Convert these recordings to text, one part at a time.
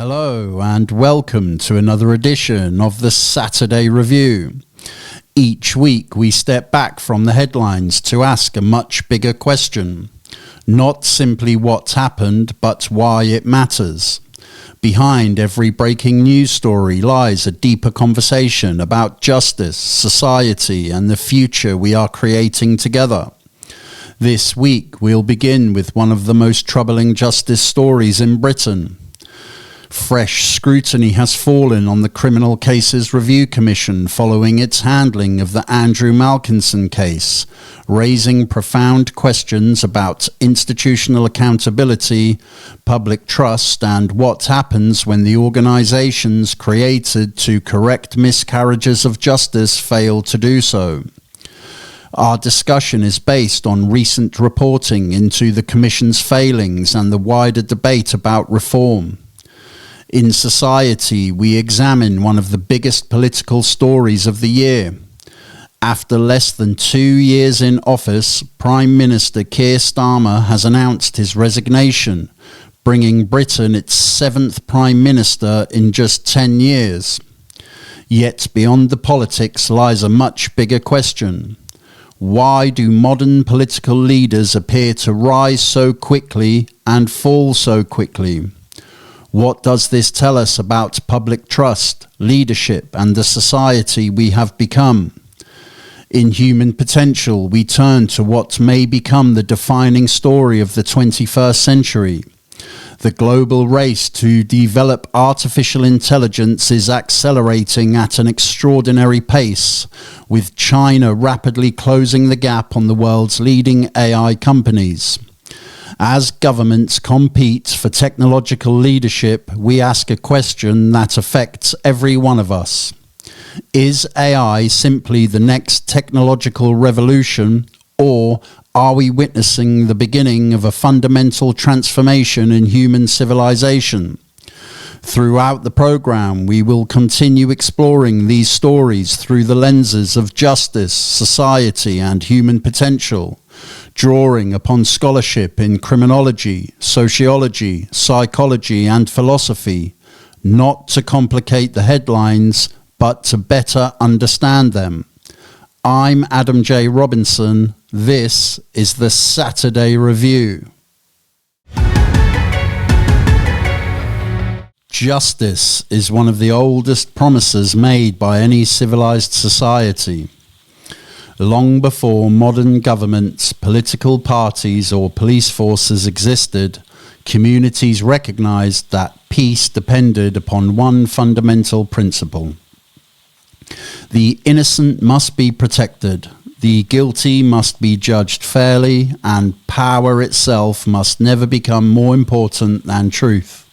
Hello and welcome to another edition of the Saturday Review. Each week we step back from the headlines to ask a much bigger question. Not simply what's happened, but why it matters. Behind every breaking news story lies a deeper conversation about justice, society, and the future we are creating together. This week we'll begin with one of the most troubling justice stories in Britain. Fresh scrutiny has fallen on the Criminal Cases Review Commission following its handling of the Andrew Malkinson case, raising profound questions about institutional accountability, public trust, and what happens when the organisations created to correct miscarriages of justice fail to do so. Our discussion is based on recent reporting into the Commission's failings and the wider debate about reform. In society, we examine one of the biggest political stories of the year. After less than 2 years in office, Prime Minister Keir Starmer has announced his resignation, bringing Britain its 7th Prime Minister in just 10 years. Yet beyond the politics lies a much bigger question. Why do modern political leaders appear to rise so quickly and fall so quickly? What does this tell us about public trust, leadership, and the society we have become? In Human Potential, we turn to what may become the defining story of the 21st century. The global race to develop artificial intelligence is accelerating at an extraordinary pace, with China rapidly closing the gap on the world's leading AI companies. As governments compete for technological leadership, we ask a question that affects every one of us. Is AI simply the next technological revolution, or are we witnessing the beginning of a fundamental transformation in human civilization? Throughout the program, we will continue exploring these stories through the lenses of justice, society, and human potential, drawing upon scholarship in criminology, sociology, psychology, and philosophy, not to complicate the headlines, but to better understand them. I'm Adam J. Robinson. This is the Saturday Review. Justice is one of the oldest promises made by any civilized society. Long before modern governments, political parties, or police forces existed, communities recognized that peace depended upon one fundamental principle. The innocent must be protected, the guilty must be judged fairly, and power itself must never become more important than truth.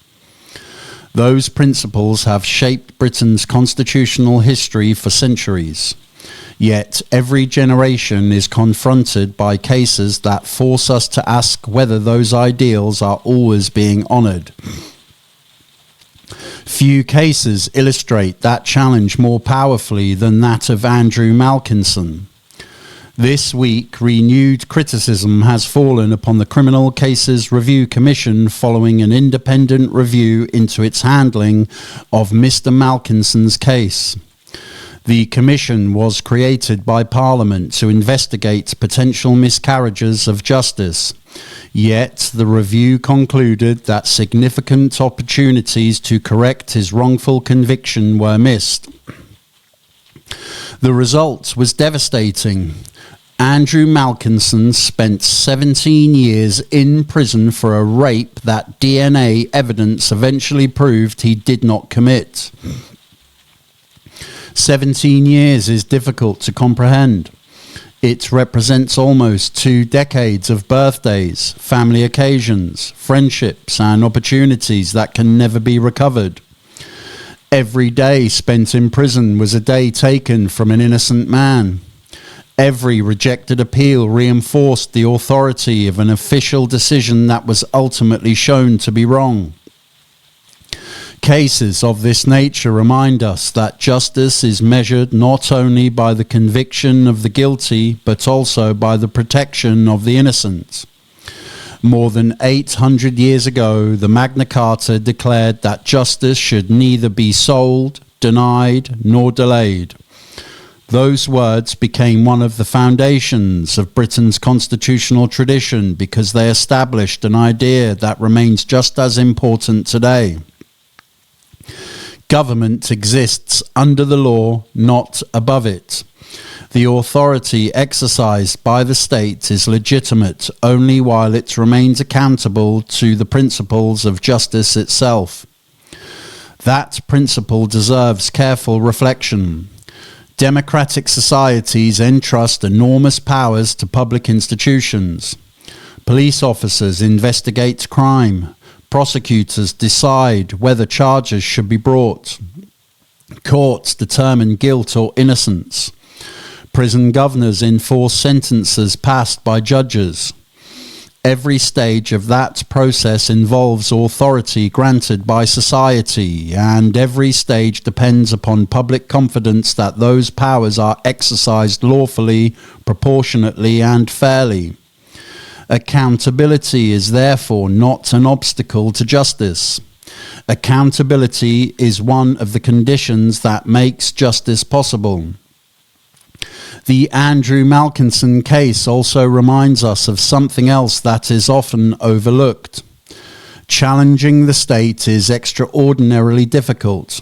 Those principles have shaped Britain's constitutional history for centuries. Yet every generation is confronted by cases that force us to ask whether those ideals are always being honoured. Few cases illustrate that challenge more powerfully than that of Andrew Malkinson. This week, renewed criticism has fallen upon the Criminal Cases Review Commission following an independent review into its handling of Mr. Malkinson's case. The Commission was created by Parliament to investigate potential miscarriages of justice. Yet the review concluded that significant opportunities to correct his wrongful conviction were missed. The result was devastating. Andrew Malkinson spent 17 years in prison for a rape that DNA evidence eventually proved he did not commit. 17 years is difficult to comprehend. It represents almost 2 decades of birthdays, family occasions, friendships, and opportunities that can never be recovered. Every day spent in prison was a day taken from an innocent man. Every rejected appeal reinforced the authority of an official decision that was ultimately shown to be wrong. Cases of this nature remind us that justice is measured not only by the conviction of the guilty, but also by the protection of the innocent. More than 800 years ago, the Magna Carta declared that justice should neither be sold, denied, nor delayed. Those words became one of the foundations of Britain's constitutional tradition because they established an idea that remains just as important today. Government exists under the law, not above it. The authority exercised by the state is legitimate only while it remains accountable to the principles of justice itself. That principle deserves careful reflection. Democratic societies entrust enormous powers to public institutions. Police officers investigate crime. Prosecutors decide whether charges should be brought. Courts determine guilt or innocence. Prison governors enforce sentences passed by judges. Every stage of that process involves authority granted by society, and every stage depends upon public confidence that those powers are exercised lawfully, proportionately, and fairly. Accountability is therefore not an obstacle to justice. Accountability is one of the conditions that makes justice possible. The Andrew Malkinson case also reminds us of something else that is often overlooked. Challenging the state is extraordinarily difficult.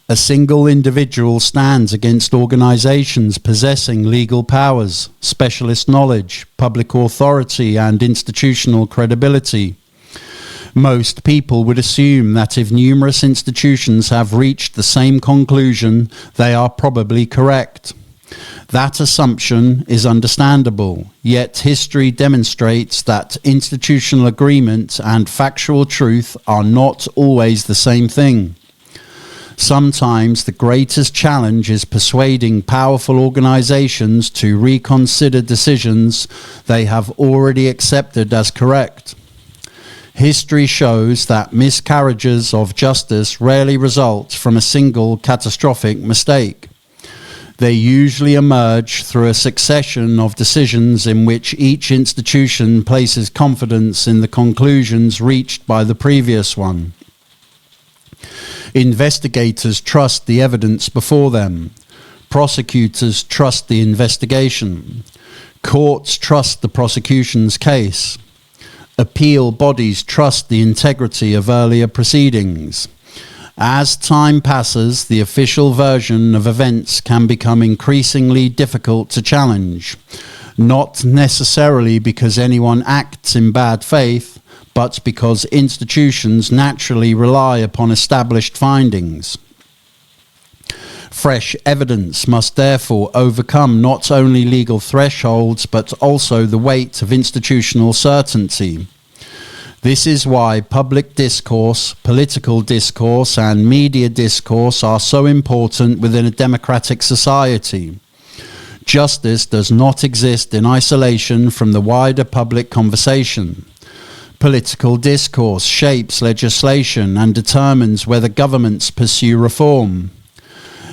A single individual stands against organizations possessing legal powers, specialist knowledge, public authority, and institutional credibility. Most people would assume that if numerous institutions have reached the same conclusion, they are probably correct. That assumption is understandable, yet history demonstrates that institutional agreement and factual truth are not always the same thing. Sometimes the greatest challenge is persuading powerful organizations to reconsider decisions they have already accepted as correct. History shows that miscarriages of justice rarely result from a single catastrophic mistake. They usually emerge through a succession of decisions in which each institution places confidence in the conclusions reached by the previous one. Investigators trust the evidence before them. Prosecutors trust the investigation. Courts trust the prosecution's case. Appeal bodies trust the integrity of earlier proceedings. As time passes, the official version of events can become increasingly difficult to challenge, not necessarily because anyone acts in bad faith, but because institutions naturally rely upon established findings. Fresh evidence must therefore overcome not only legal thresholds, but also the weight of institutional certainty. This is why public discourse, political discourse, and media discourse are so important within a democratic society. Justice does not exist in isolation from the wider public conversation. Political discourse shapes legislation and determines whether governments pursue reform.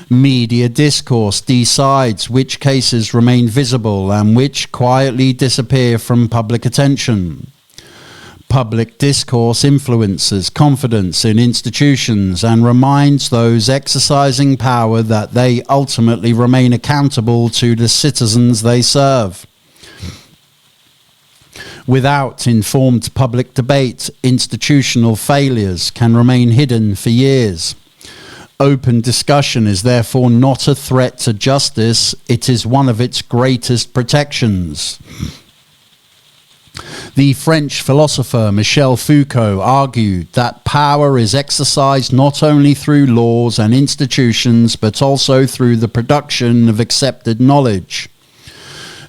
Media discourse decides which cases remain visible and which quietly disappear from public attention. Public discourse influences confidence in institutions and reminds those exercising power that they ultimately remain accountable to the citizens they serve. Without informed public debate, institutional failures can remain hidden for years. Open discussion is therefore not a threat to justice, it is one of its greatest protections. The French philosopher Michel Foucault argued that power is exercised not only through laws and institutions, but also through the production of accepted knowledge.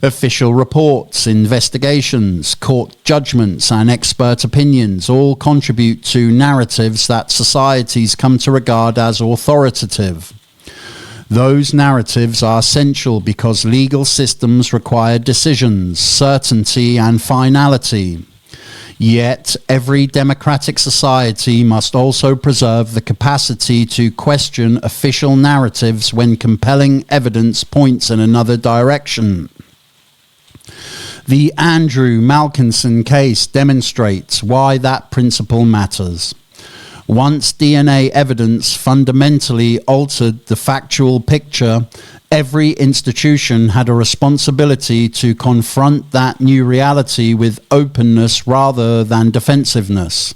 Official reports, investigations, court judgments, and expert opinions all contribute to narratives that societies come to regard as authoritative. Those narratives are essential because legal systems require decisions, certainty, and finality. Yet, every democratic society must also preserve the capacity to question official narratives when compelling evidence points in another direction. The Andrew Malkinson case demonstrates why that principle matters. Once DNA evidence fundamentally altered the factual picture, every institution had a responsibility to confront that new reality with openness rather than defensiveness.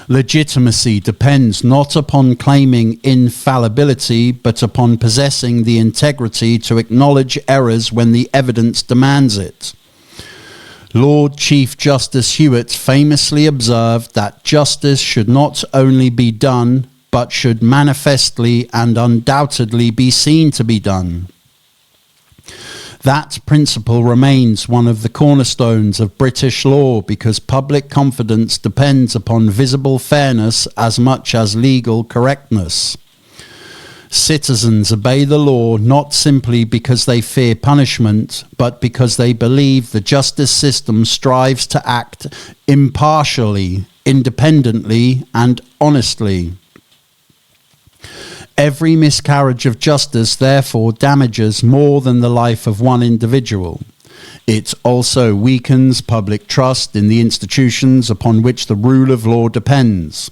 Legitimacy depends not upon claiming infallibility, but upon possessing the integrity to acknowledge errors when the evidence demands it. Lord Chief Justice Hewitt famously observed that justice should not only be done, but should manifestly and undoubtedly be seen to be done. That principle remains one of the cornerstones of British law because public confidence depends upon visible fairness as much as legal correctness. Citizens obey the law not simply because they fear punishment, but because they believe the justice system strives to act impartially, independently, and honestly. Every miscarriage of justice, therefore, damages more than the life of one individual. It also weakens public trust in the institutions upon which the rule of law depends.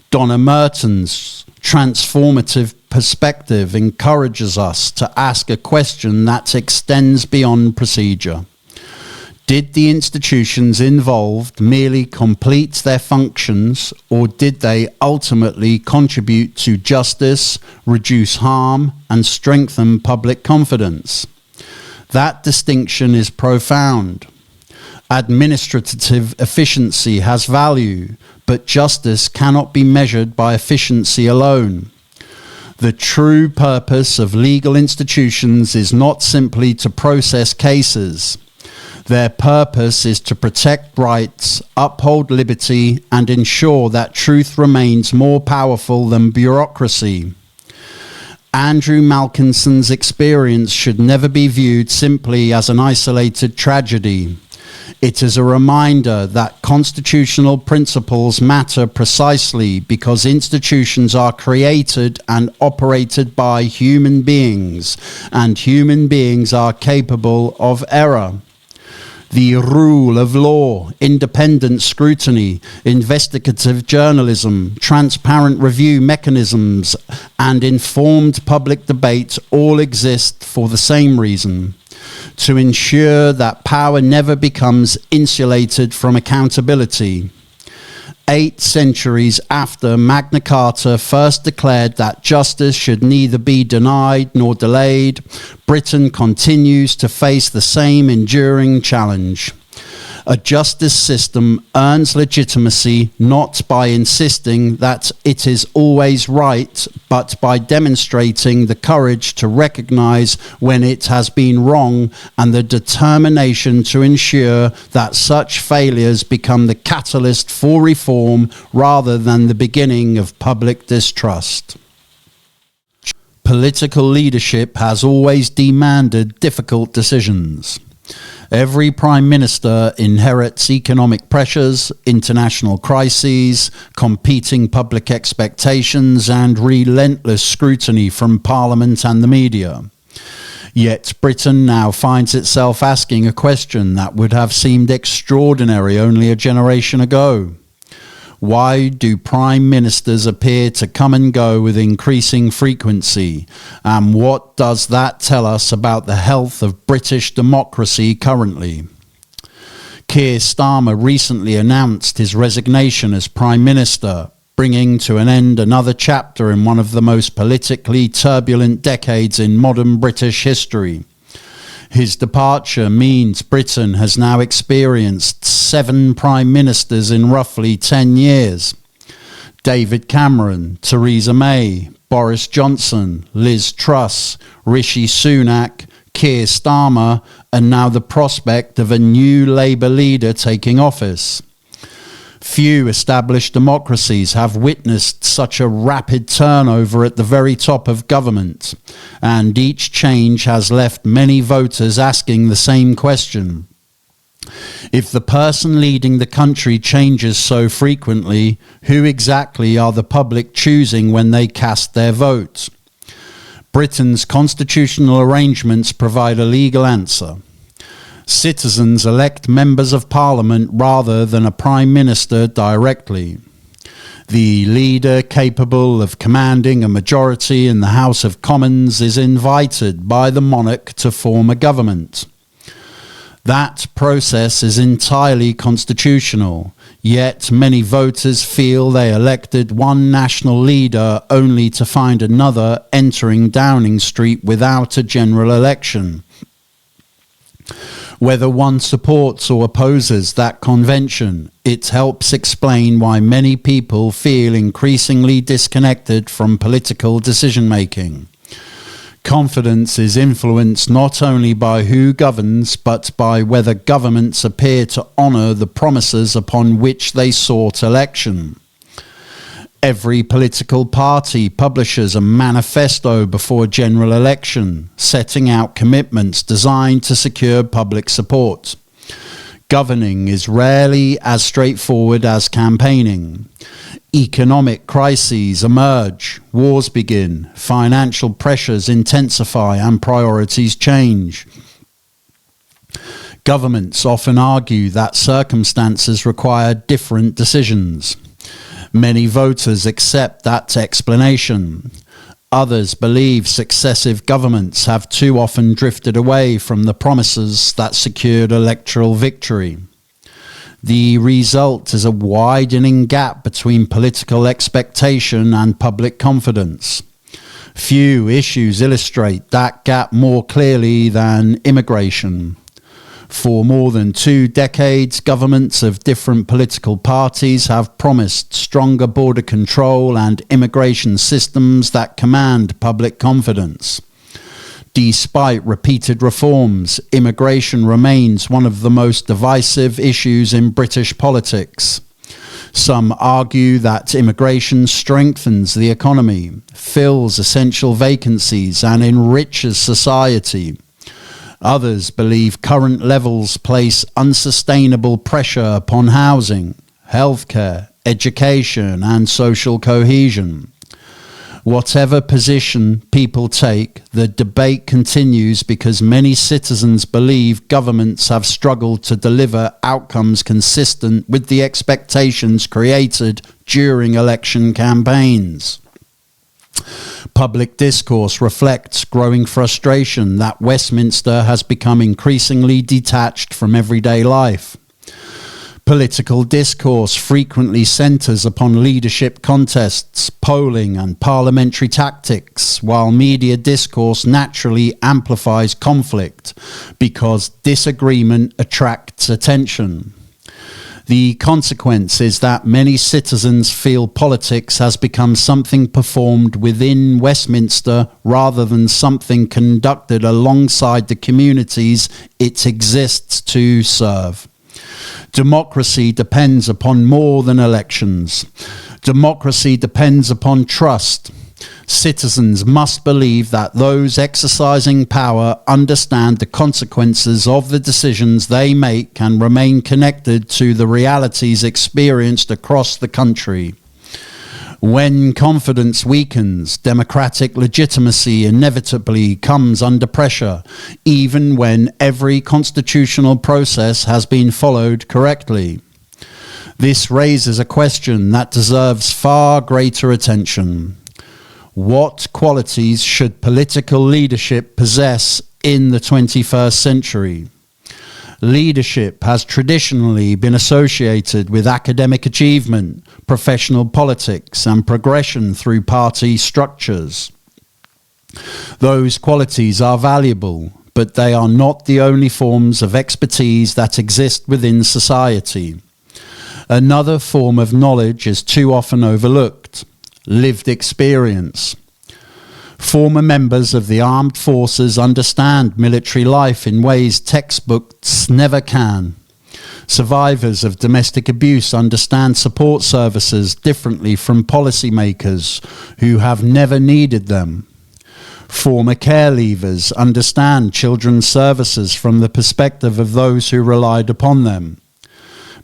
Donna Merton's transformative perspective encourages us to ask a question that extends beyond procedure. Did the institutions involved merely complete their functions, or did they ultimately contribute to justice, reduce harm, and strengthen public confidence? That distinction is profound. Administrative efficiency has value, but justice cannot be measured by efficiency alone. The true purpose of legal institutions is not simply to process cases. Their purpose is to protect rights, uphold liberty, and ensure that truth remains more powerful than bureaucracy. Andrew Malkinson's experience should never be viewed simply as an isolated tragedy. It is a reminder that constitutional principles matter precisely because institutions are created and operated by human beings, and human beings are capable of error. The rule of law, independent scrutiny, investigative journalism, transparent review mechanisms, and informed public debate all exist for the same reason: to ensure that power never becomes insulated from accountability. 8 centuries after Magna Carta first declared that justice should neither be denied nor delayed, Britain continues to face the same enduring challenge. A justice system earns legitimacy not by insisting that it is always right, but by demonstrating the courage to recognize when it has been wrong and the determination to ensure that such failures become the catalyst for reform rather than the beginning of public distrust. Political leadership has always demanded difficult decisions. Every Prime Minister inherits economic pressures, international crises, competing public expectations, and relentless scrutiny from Parliament and the media. Yet Britain now finds itself asking a question that would have seemed extraordinary only a generation ago. Why do Prime Ministers appear to come and go with increasing frequency? And what does that tell us about the health of British democracy currently? Keir Starmer recently announced his resignation as Prime Minister, bringing to an end another chapter in one of the most politically turbulent decades in modern British history. His departure means Britain has now experienced 7 prime ministers in roughly 10 years. David Cameron, Theresa May, Boris Johnson, Liz Truss, Rishi Sunak, Keir Starmer, and now the prospect of a new Labour leader taking office. Few established democracies have witnessed such a rapid turnover at the very top of government, and each change has left many voters asking the same question. If the person leading the country changes so frequently, who exactly are the public choosing when they cast their vote? Britain's constitutional arrangements provide a legal answer. Citizens elect members of parliament rather than a prime minister directly. The leader capable of commanding a majority in the House of Commons is invited by the monarch to form a government. That process is entirely constitutional, yet many voters feel they elected one national leader only to find another entering Downing Street without a general election. Whether one supports or opposes that convention, it helps explain why many people feel increasingly disconnected from political decision-making. Confidence is influenced not only by who governs, but by whether governments appear to honour the promises upon which they sought election. Every political party publishes a manifesto before a general election, setting out commitments designed to secure public support. Governing is rarely as straightforward as campaigning. Economic crises emerge, wars begin, financial pressures intensify, and priorities change. Governments often argue that circumstances require different decisions. Many voters accept that explanation. Others believe successive governments have too often drifted away from the promises that secured electoral victory. The result is a widening gap between political expectation and public confidence. Few issues illustrate that gap more clearly than immigration. For more than 2 decades, governments of different political parties have promised stronger border control and immigration systems that command public confidence. Despite repeated reforms, immigration remains one of the most divisive issues in British politics. Some argue that immigration strengthens the economy, fills essential vacancies, and enriches society. Others believe current levels place unsustainable pressure upon housing, healthcare, education, and social cohesion. Whatever position people take, the debate continues because many citizens believe governments have struggled to deliver outcomes consistent with the expectations created during election campaigns. Public discourse reflects growing frustration that Westminster has become increasingly detached from everyday life. Political discourse frequently centres upon leadership contests, polling and parliamentary tactics, while media discourse naturally amplifies conflict because disagreement attracts attention. The consequence is that many citizens feel politics has become something performed within Westminster rather than something conducted alongside the communities it exists to serve. Democracy depends upon more than elections. Democracy depends upon trust. Citizens must believe that those exercising power understand the consequences of the decisions they make and remain connected to the realities experienced across the country. When confidence weakens, democratic legitimacy inevitably comes under pressure, even when every constitutional process has been followed correctly. This raises a question that deserves far greater attention. What qualities should political leadership possess in the 21st century? Leadership has traditionally been associated with academic achievement, professional politics, and progression through party structures. Those qualities are valuable, but they are not the only forms of expertise that exist within society. Another form of knowledge is too often overlooked: lived experience. Former members of the armed forces understand military life in ways textbooks never can. Survivors of domestic abuse understand support services differently from policymakers who have never needed them. Former care leavers understand children's services from the perspective of those who relied upon them.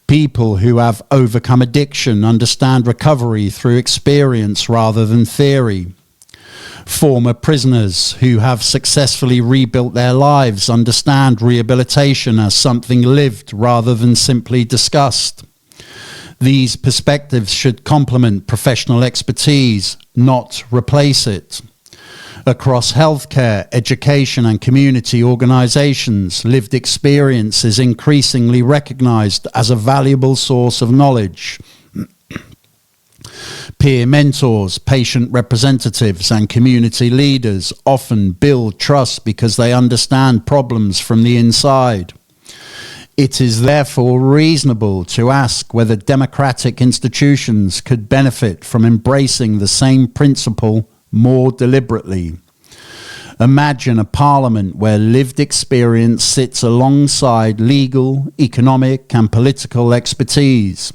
People who have overcome addiction understand recovery through experience rather than theory. Former prisoners who have successfully rebuilt their lives understand rehabilitation as something lived rather than simply discussed. These perspectives should complement professional expertise, not replace it. Across healthcare, education and community organizations, lived experience is increasingly recognized as a valuable source of knowledge. Peer mentors, patient representatives and community leaders often build trust because they understand problems from the inside. It is therefore reasonable to ask whether democratic institutions could benefit from embracing the same principle more deliberately. Imagine a parliament where lived experience sits alongside legal, economic and political expertise.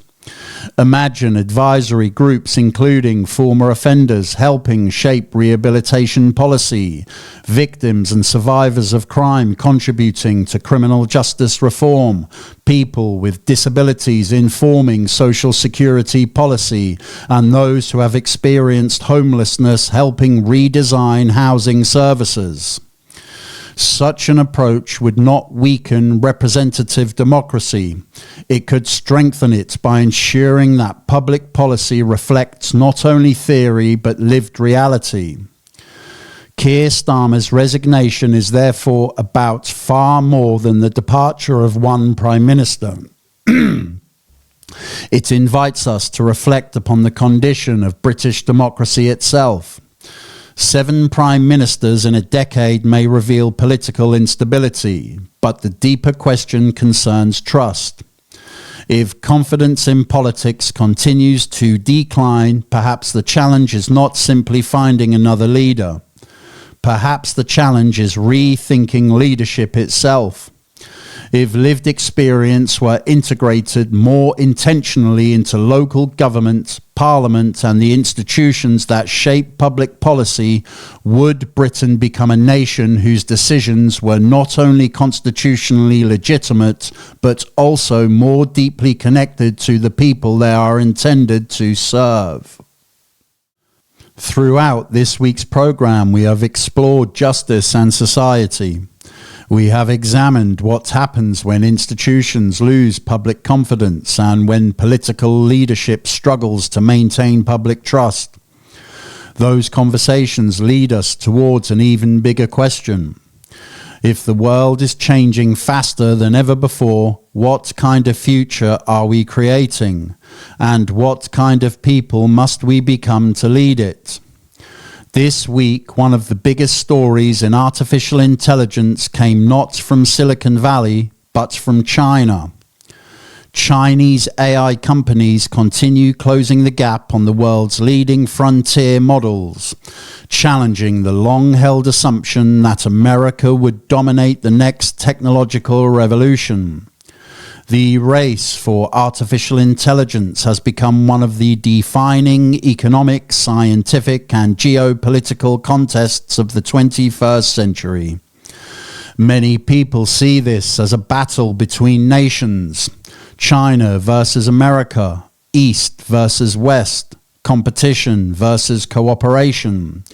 Imagine advisory groups including former offenders helping shape rehabilitation policy, victims and survivors of crime contributing to criminal justice reform, people with disabilities informing social security policy, and those who have experienced homelessness helping redesign housing services. Such an approach would not weaken representative democracy. It could strengthen it by ensuring that public policy reflects not only theory but lived reality. Keir Starmer's resignation is therefore about far more than the departure of one Prime Minister. It invites us to reflect upon the condition of British democracy itself. 7 prime ministers in a decade may reveal political instability, but the deeper question concerns trust. If confidence in politics continues to decline, perhaps the challenge is not simply finding another leader. Perhaps the challenge is rethinking leadership itself. If lived experience were integrated more intentionally into local government, parliament and the institutions that shape public policy, would Britain become a nation whose decisions were not only constitutionally legitimate, but also more deeply connected to the people they are intended to serve? Throughout this week's programme, we have explored justice and society. We have examined what happens when institutions lose public confidence and when political leadership struggles to maintain public trust. Those conversations lead us towards an even bigger question. If the world is changing faster than ever before, what kind of future are we creating? And what kind of people must we become to lead it? This week, one of the biggest stories in artificial intelligence came not from Silicon Valley, but from China. Chinese AI companies continue closing the gap on the world's leading frontier models, challenging the long-held assumption that America would dominate the next technological revolution. The race for artificial intelligence has become one of the defining economic, scientific, and geopolitical contests of the 21st century. Many people see this as a battle between nations, China versus America, East versus West, competition versus cooperation.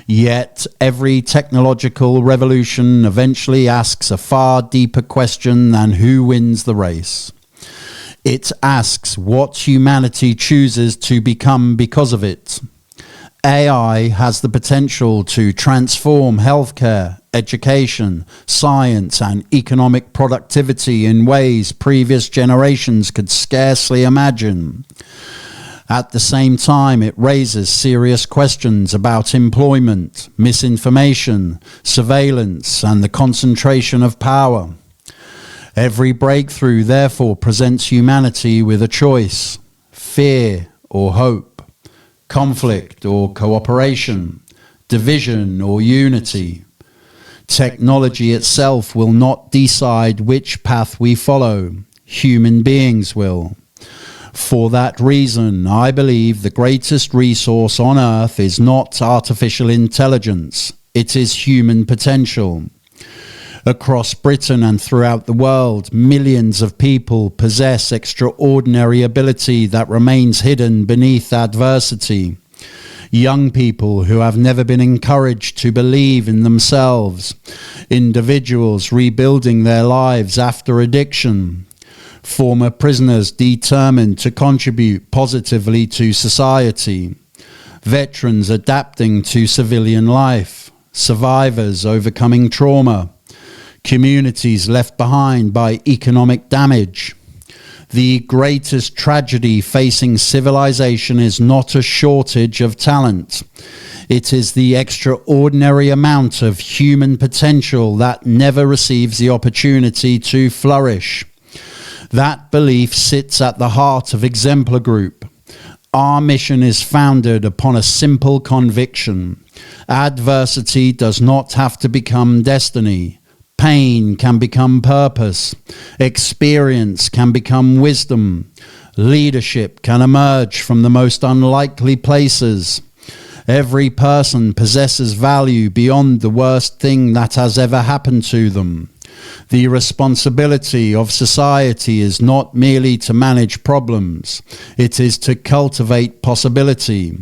Yet every technological revolution eventually asks a far deeper question than who wins the race. It asks what humanity chooses to become because of it. AI has the potential to transform healthcare, education, science, and economic productivity in ways previous generations could scarcely imagine. At the same time, it raises serious questions about employment, misinformation, surveillance, and the concentration of power. Every breakthrough, therefore, presents humanity with a choice: fear or hope, conflict or cooperation, division or unity. Technology itself will not decide which path we follow. Human beings will. For that reason, I believe the greatest resource on Earth is not artificial intelligence. It is human potential. Across Britain and throughout the world, millions of people possess extraordinary ability that remains hidden beneath adversity. young people who have never been encouraged to believe in themselves, individuals rebuilding their lives after addiction, former prisoners determined to contribute positively to society, veterans adapting to civilian life, survivors overcoming trauma, communities left behind by economic damage. The greatest tragedy facing civilization is not a shortage of talent. It is the extraordinary amount of human potential that never receives the opportunity to flourish. That belief sits at the heart of Exemplar Group. Our mission is founded upon a simple conviction. Adversity does not have to become destiny. Pain can become purpose. Experience can become wisdom. Leadership can emerge from the most unlikely places. Every person possesses value beyond the worst thing that has ever happened to them. The responsibility of society is not merely to manage problems. It is to cultivate possibility.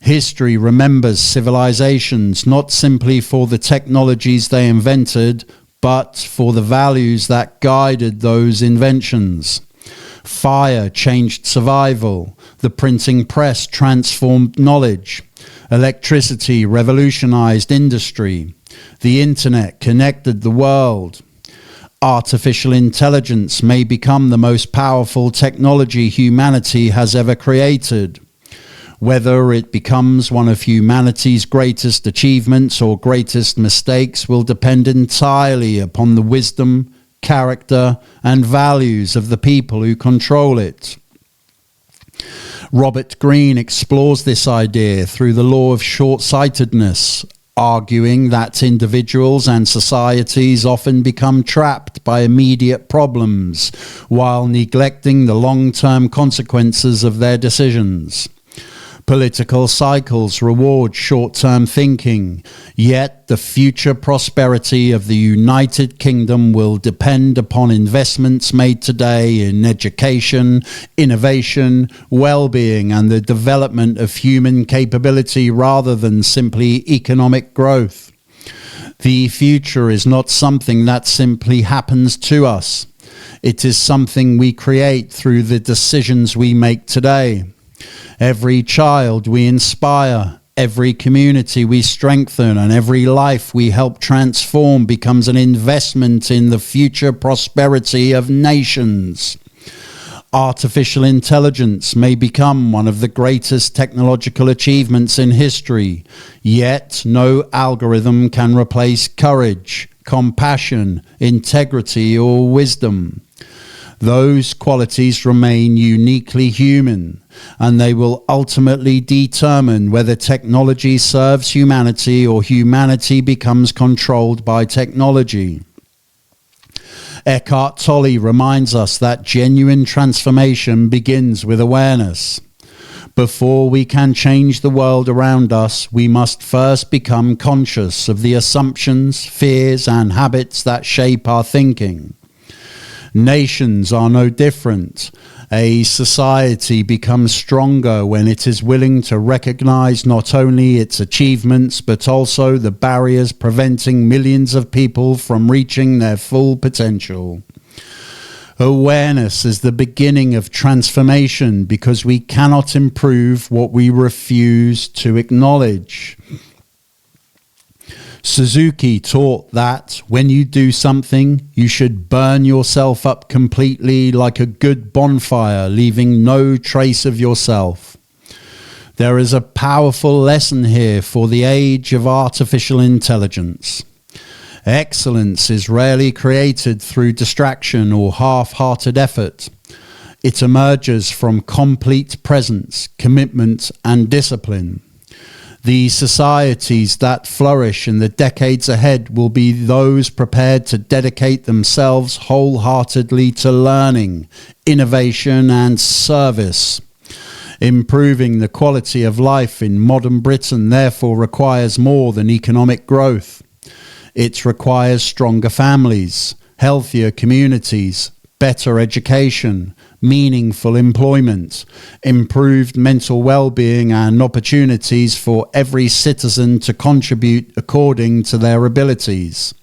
History remembers civilizations not simply for the technologies they invented, but for the values that guided those inventions. Fire changed survival. The printing press transformed knowledge. Electricity revolutionized industry. The internet connected the world. Artificial intelligence may become the most powerful technology humanity has ever created. Whether it becomes one of humanity's greatest achievements or greatest mistakes will depend entirely upon the wisdom, character, and values of the people who control it. Robert Greene explores this idea through the law of short-sightedness, arguing that individuals and societies often become trapped by immediate problems while neglecting the long-term consequences of their decisions. Political cycles reward short-term thinking, yet the future prosperity of the United Kingdom will depend upon investments made today in education, innovation, well-being, and the development of human capability rather than simply economic growth. The future is not something that simply happens to us. It is something we create through the decisions we make today. Every child we inspire, every community we strengthen, and every life we help transform becomes an investment in the future prosperity of nations. Artificial intelligence may become one of the greatest technological achievements in history, yet no algorithm can replace courage, compassion, integrity, or wisdom. Those qualities remain uniquely human, and they will ultimately determine whether technology serves humanity or humanity becomes controlled by technology. Eckhart Tolle reminds us that genuine transformation begins with awareness. Before we can change the world around us, we must first become conscious of the assumptions, fears, and habits that shape our thinking. Nations are no different. A society becomes stronger when it is willing to recognize not only its achievements, but also the barriers preventing millions of people from reaching their full potential. Awareness is the beginning of transformation because we cannot improve what we refuse to acknowledge. Suzuki taught that when you do something, you should burn yourself up completely like a good bonfire, leaving no trace of yourself. There is a powerful lesson here for the age of artificial intelligence. Excellence is rarely created through distraction or half-hearted effort. It emerges from complete presence, commitment, and discipline. The societies that flourish in the decades ahead will be those prepared to dedicate themselves wholeheartedly to learning, innovation, and service. Improving the quality of life in modern Britain therefore requires more than economic growth. It requires stronger families, healthier communities, better education, meaningful employment, improved mental well-being and opportunities for every citizen to contribute according to their abilities.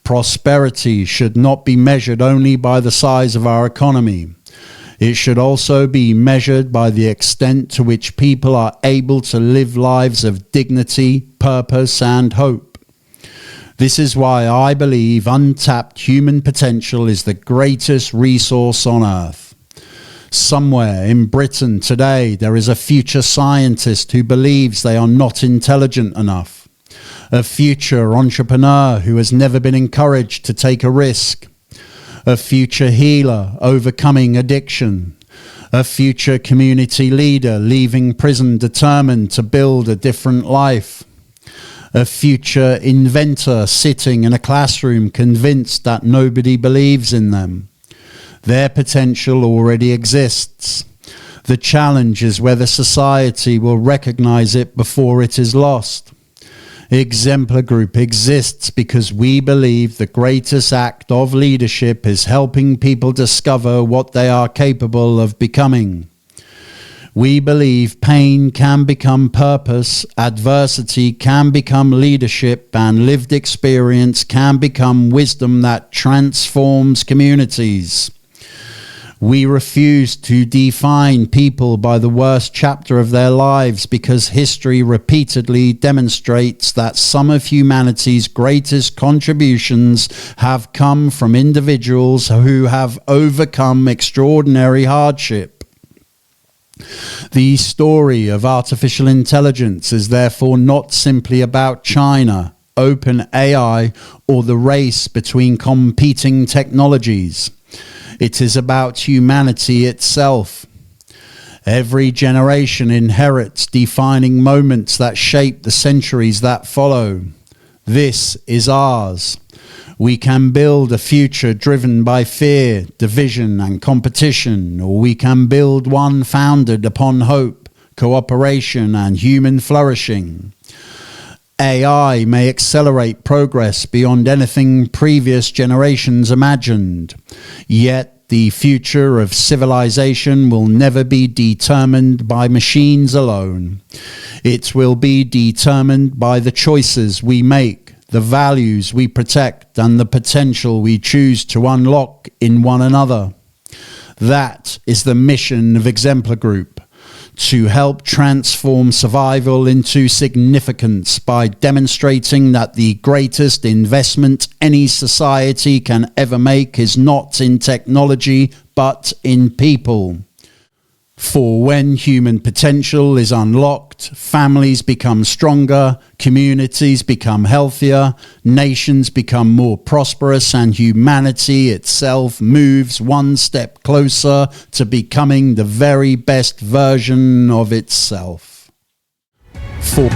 Prosperity should not be measured only by the size of our economy. It should also be measured by the extent to which people are able to live lives of dignity, purpose, and hope. This is why I believe untapped human potential is the greatest resource on earth. Somewhere in Britain today, there is a future scientist who believes they are not intelligent enough. A future entrepreneur who has never been encouraged to take a risk. A future healer overcoming addiction. A future community leader leaving prison determined to build a different life. A future inventor sitting in a classroom convinced that nobody believes in them. Their potential already exists. The challenge is whether society will recognize it before it is lost. Exemplar Group exists because we believe the greatest act of leadership is helping people discover what they are capable of becoming. We believe pain can become purpose, adversity can become leadership, and lived experience can become wisdom that transforms communities. We refuse to define people by the worst chapter of their lives because history repeatedly demonstrates that some of humanity's greatest contributions have come from individuals who have overcome extraordinary hardship. The story of artificial intelligence is therefore not simply about China, open AI, or the race between competing technologies. It is about humanity itself. Every generation inherits defining moments that shape the centuries that follow. This is ours. We can build a future driven by fear, division, and competition, or we can build one founded upon hope, cooperation, and human flourishing. AI may accelerate progress beyond anything previous generations imagined, yet the future of civilization will never be determined by machines alone. It will be determined by the choices we make, the values we protect, and the potential we choose to unlock in one another. That is the mission of Exemplar Group, to help transform survival into significance by demonstrating that the greatest investment any society can ever make is not in technology, but in people. For when human potential is unlocked, families become stronger, communities become healthier, nations become more prosperous, and humanity itself moves one step closer to becoming the very best version of itself. For